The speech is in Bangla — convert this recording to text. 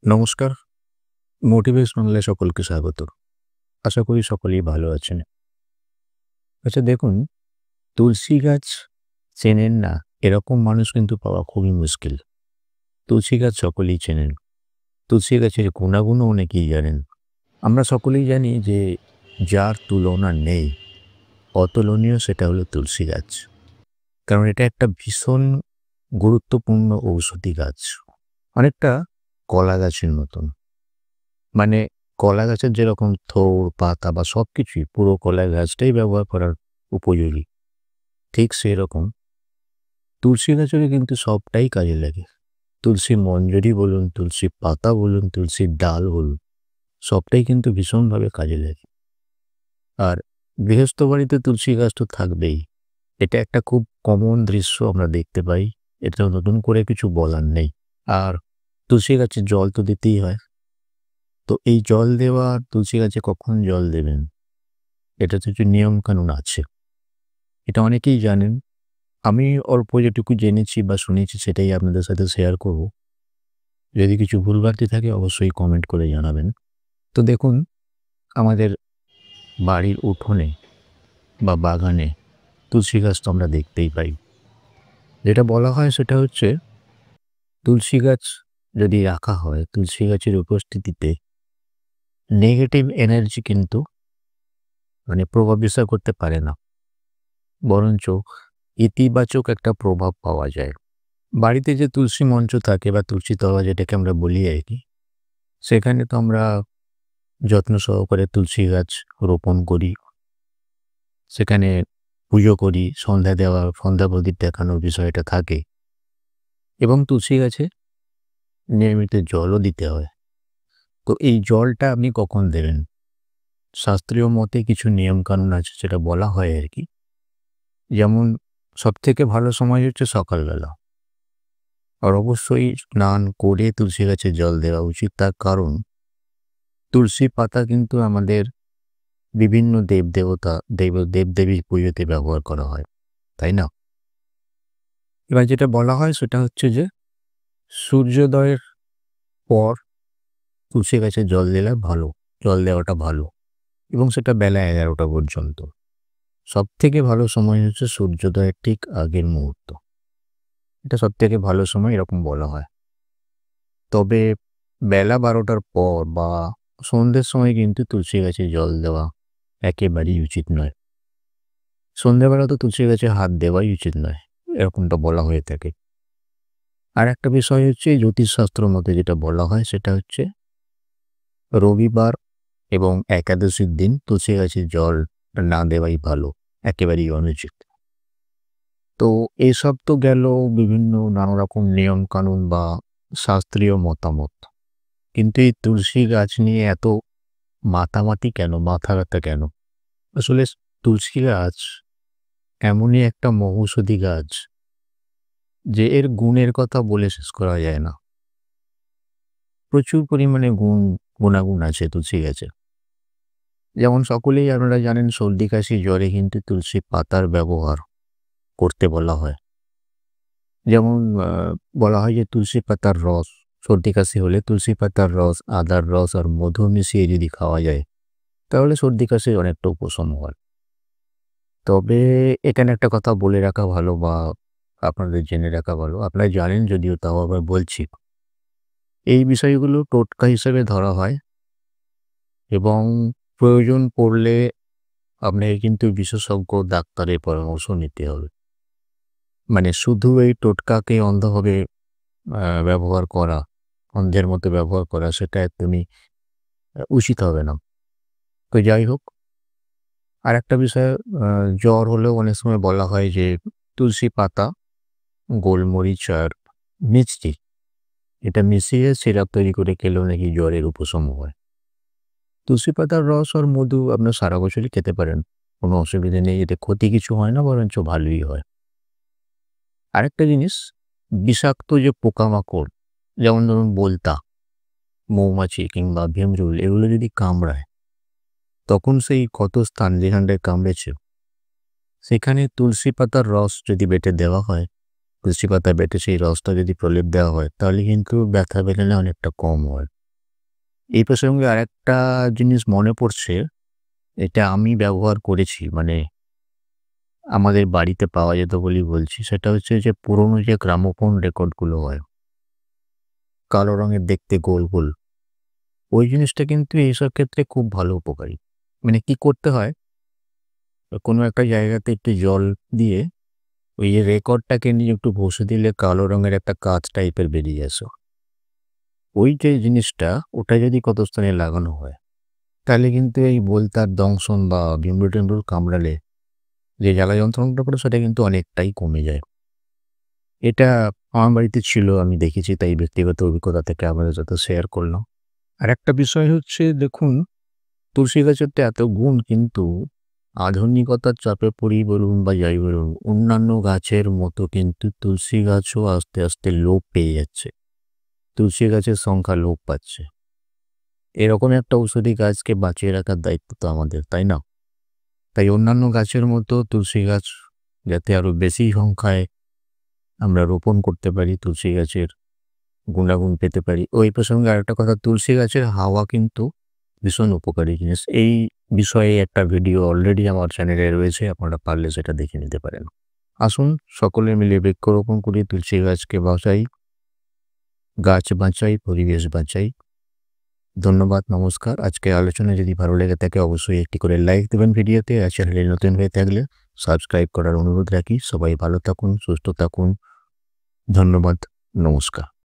নমস্কার। মোটিভেশনালে সকলকে স্বাগত। আশা করি সকলেই ভালো আছেন। আচ্ছা দেখুন, তুলসী গাছ চেনেন না এরকম মানুষ কিন্তু পাওয়া খুবই মুশকিল। তুলসী গাছ সকলেই চেনেন। তুলসী গাছের গুণাগুণও অনেকেই জানেন। আমরা সকলেই জানি যে যার তুলনা নেই, অতুলনীয় সেটা হলো তুলসী গাছ। কারণ এটা একটা ভীষণ গুরুত্বপূর্ণ ঔষধি গাছ। অনেকটা কলা গাছের মতন। মানে কলা গাছের যেরকম থোড়, পাতা বা সবকিছুই পুরো কলা গাছটাই ব্যবহার করার উপযোগী। ঠিক সেরকম তুলসী গাছেরও কিন্তু সবটাই কাজে লাগে। তুলসী মঞ্জরি বলুন, তুলসী পাতা বলুন, তুলসীর ডাল বলুন, সবটাই কিন্তু ভীষণভাবে কাজে লাগে। আর গৃহস্থ বাড়িতে তুলসী গাছ তো থাকবেই। এটা একটা খুব কমন দৃশ্য আমরা দেখতে পাই। এটা নতুন করে কিছু বলার নেই। আর তুলসী গাছে জল তো দিতেই হয়। তো এই জল দেওয়া আর তুলসী গাছে কখন জল দেবেন, এটা তো কিছু নিয়মকানুন আছে। এটা অনেকেই জানেন। আমি অল্প যেটুকু জেনেছি বা শুনেছি সেটাই আপনাদের সাথে শেয়ার করব। যদি কিছু ভুলভ্রান্তি থাকে অবশ্যই কমেন্ট করে জানাবেন। তো দেখুন, আমাদের বাড়ির উঠোনে বা বাগানে তুলসী গাছ তো আমরা দেখতেই পাই। যেটা বলা হয় সেটা হচ্ছে, তুলসী গাছ যদি রাখা হয়, তুলসী গাছের উপস্থিতিতে নেগেটিভ এনার্জি কিন্তু প্রভাব বিস্তার করতে পারে না। বরঞ্চ ইতিবাচক একটা প্রভাব পাওয়া যায়। বাড়িতে যে তুলসী মঞ্চ থাকে বা তুলসী তলা যেটাকে আমরা বলি আর কি, সেখানে তো আমরা যত্ন সহকারে তুলসী গাছ রোপণ করি। সেখানে পুজো করি, সন্ধ্যা প্রদীপ দেখানোর বিষয়টা থাকে এবং তুলসী গাছে নিয়মিত জলও দিতে হয়। তো এই জলটা আপনি কখন দেবেন? শাস্ত্রীয় মতে কিছু নিয়মকানুন আছে, সেটা বলা হয় আর কি। যেমন সবথেকে ভালো সময় হচ্ছে সকালবেলা। আর অবশ্যই স্নান করে তুলসী গাছে জল দেওয়া উচিত। তার কারণ তুলসী পাতা কিন্তু আমাদের বিভিন্ন দেবদেবতা, দেবদেবীর পুজোতে ব্যবহার করা হয়, তাই না? এবার যেটা বলা হয় সেটা হচ্ছে যে সূর্যোদয়ের পর তুলসী গাছে জল দিলে ভালো, জল দেওয়াটা ভালো, এবং সেটা বেলা 11টা পর্যন্ত। সবথেকে ভালো সময় হচ্ছে সূর্যোদয়ের ঠিক আগের মুহূর্ত। এটা সবথেকে ভালো সময় এরকম বলা হয়। তবে বেলা 12টার পর বা সন্ধ্যের সময় কিন্তু তুলসী গাছে জল দেওয়া একেবারেই উচিত নয়। সন্ধ্যেবেলা তো তুলসী গাছে হাত দেওয়াই উচিত নয়, এরকমটা বলা হয়ে থাকে। আর একটা বিষয় হচ্ছে, জ্যোতিষশাস্ত্র মতে যেটা বলা হয় সেটা হচ্ছে, রবিবার এবং একাদশীর দিন তুলসী গাছে জল না দেওয়াই ভালো, একেবারেই অনুচিত। তো এসব তো গেল বিভিন্ন নানা রকম নিয়ম কানুন বা শাস্ত্রীয় মতামত। কিন্তু এই তুলসী গাছ নিয়ে এত মাতামাতি কেন, মাথা ব্যথা কেন? আসলে তুলসী গাছ এমনই একটা মহৌষধি গাছ যে এর গুণের কথা বলে শেষ করা যায় না। প্রচুর পরিমাণে গুণাগুণ আছে তুলসী গাছে। যেমন সকলেই আপনারা জানেন, সর্দি কাশি জ্বরে কিন্তু তুলসী পাতার ব্যবহার করতে বলা হয়। যেমন বলা হয় যে তুলসী পাতার রস, সর্দি কাশি হলে তুলসী পাতার রস, আদার রস আর মধু মিশিয়ে যদি খাওয়া যায় তাহলে সর্দি কাশির অনেকটা উপশম হয়। তবে এখানে একটা কথা বলে রাখা ভালো বা আপনাদের জেনে রাখা ভালো, আপনারা জানেন যদিও তাও আবার বলছি, এই বিষয়গুলো টোটকা হিসেবে ধরা হয় এবং প্রয়োজন পড়লে আপনাকে কিন্তু বিশেষজ্ঞ ডাক্তারের পরামর্শ নিতে হবে। মানে শুধু এই টোটকাকে অন্ধভাবে ব্যবহার করা, অন্ধের মতো ব্যবহার করা, সেটা একদমই উচিত হবে না। তো যাই হোক, আর একটা বিষয়, জ্বর হলেও অনেক সময় বলা হয় যে তুলসী পাতা, গোলমরিচ আর মিষ্টি এটা মিশিয়ে সিরাপ তৈরি করে খেলেও নাকি জ্বরের উপশম হয়। তুলসী পাতার রস আর মধু আপনার সারা বছরই খেতে পারেন, কোনো অসুবিধা নেই, এতে ক্ষতি কিছু হয় না, বরঞ্চ ভালোই হয়। আরেকটা জিনিস, বিষাক্ত যে পোকামাকড়, যেমন ধরুন বোলতা, মৌমাছি কিংবা ভীমরুল, এগুলো যদি কামড়ায় তখন সেই ক্ষত স্থান যেখানটায় কামড়েছে সেখানে তুলসী পাতার রস যদি বেটে দেওয়া হয়, তুলসী পাতা বেটে সেই রসটা যদি প্রলেপ দেওয়া হয় তাহলে কিন্তু ব্যথা বেদনা অনেকটা কম হয়। এই প্রসঙ্গে আরেকটা জিনিস মনে পড়ছে, এটা আমি ব্যবহার করেছি। মানে আমাদের বাড়িতে পাওয়া যেত বলেই বলছি। সেটা হচ্ছে যে পুরনো যে গ্রামোফোন রেকর্ডগুলো হয়, কালো রঙের দেখতে গোল, গোল। ওই জিনিসটা কিন্তু এইসব ক্ষেত্রে খুব ভালো উপকারী। মানে কি করতে হয়, কোনো একটা জায়গাতে একটু জল দিয়ে ওই যে রেকর্ডটাকে নিয়ে একটু ঘষে দিলে কালো রঙের একটা কাঁচ টাইপের বেরিয়ে আসে। ওই যে জিনিসটা, ওটা যদি ক্ষতস্থানে লাগানো হয়, তাহলে কিন্তু এই বোলতার দংশন বা ভিমরুল-টিমরুল কামড়ালে যে জ্বালা যন্ত্রণাটা করে সেটা কিন্তু অনেকটাই কমে যায়। এটা আমার বাড়িতে ছিল, আমি দেখেছি, তাই ব্যক্তিগত অভিজ্ঞতা থেকে আপনাদের সাথে শেয়ার করলাম। আরেকটা বিষয় হচ্ছে দেখুন, তুলসী গাছের তো এত গুণ, কিন্তু আধুনিকতার চাপে পড়ি বলুন বা যাই বলুন, অন্যান্য গাছের মতো কিন্তু তুলসী গাছও আস্তে, আস্তে লোপ পেয়ে যাচ্ছে। তুলসী গাছের সংখ্যা লোপ পাচ্ছে। এরকম একটা ঔষধি গাছকে বাঁচিয়ে রাখার দায়িত্ব তো আমাদের, তাই না? তাই অন্যান্য গাছের মতো তুলসী গাছ যাতে আরো বেশি সংখ্যায় আমরা রোপণ করতে পারি, তুলসী গাছের গুণাগুণ পেতে পারি। ওই প্রসঙ্গে আরেকটা কথা, তুলসী গাছের হাওয়া কিন্তু ভীষণ উপকারী জিনিস। এই বিষয়ে একটা ভিডিও অলরেডি আমার চ্যানেলে রয়েছে, আপনারা পারলে সেটা দেখে নিতে পারেন। আসুন সকলে মিলে বৃক্ষরোপণ করি, তুলসী গাছকে বাঁচাই, গাছ বাঁচাই, পরিবেশ বাঁচাই। ধন্যবাদ, নমস্কার। আজকের আলোচনা যদি ভালো লেগে থাকে অবশ্যই একটি করে লাইক দেবেন ভিডিওতে। আর চ্যানেলে নতুন হয়ে থাকলে সাবস্ক্রাইব করার অনুরোধ রাখি। সবাই ভালো থাকুন, সুস্থ থাকুন। ধন্যবাদ, নমস্কার।